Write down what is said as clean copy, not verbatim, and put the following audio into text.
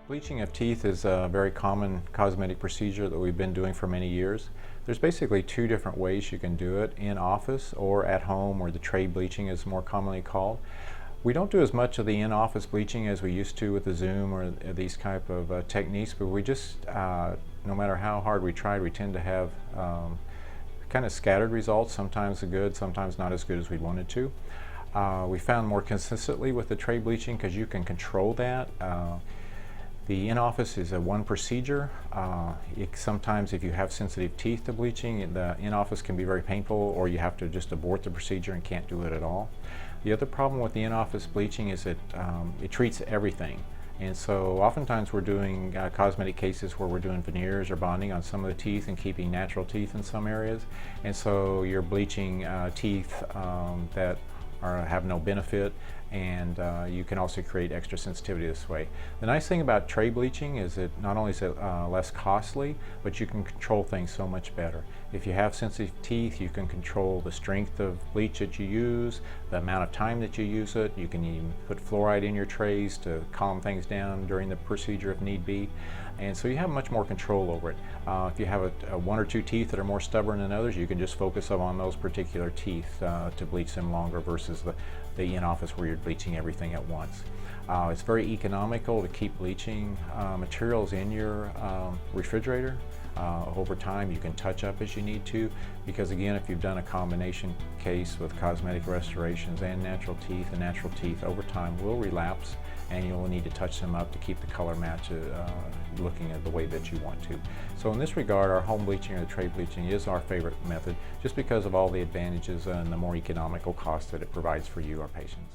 Bleaching of teeth is a very common cosmetic procedure that we've been doing for many years. There's basically two different ways you can do it, in office or at home, or the tray bleaching is more commonly called. We don't do as much of the in-office bleaching as we used to with the Zoom or these type of techniques, but we just, no matter how hard we tried, we tend to have kind of scattered results, sometimes good, sometimes not as good as we wanted to. We found more consistently with the tray bleaching because you can control that. The in-office is a one procedure. Sometimes if you have sensitive teeth to bleaching, the in-office can be very painful, or you have to just abort the procedure and can't do it at all. The other problem with the in-office bleaching is that it treats everything. And so oftentimes we're doing cosmetic cases where we're doing veneers or bonding on some of the teeth and keeping natural teeth in some areas. And so you're bleaching teeth that have no benefit, and you can also create extra sensitivity this way. The nice thing about tray bleaching is that not only is it less costly, but you can control things so much better. If you have sensitive teeth, you can control the strength of bleach that you use, the amount of time that you use it. You can even put fluoride in your trays to calm things down during the procedure if need be. And so you have much more control over it. If you have one or two teeth that are more stubborn than others, you can just focus on those particular teeth to bleach them longer versus the in-office where you're bleaching everything at once. It's very economical to keep bleaching materials in your refrigerator. Over time you can touch up as you need to, because again, if you've done a combination case with cosmetic restorations and natural teeth over time will relapse, and you'll need to touch them up to keep the color match looking at the way that you want to. So in this regard, our home bleaching or the tray bleaching is our favorite method, just because of all the advantages and the more economical cost that it provides for you, our patients.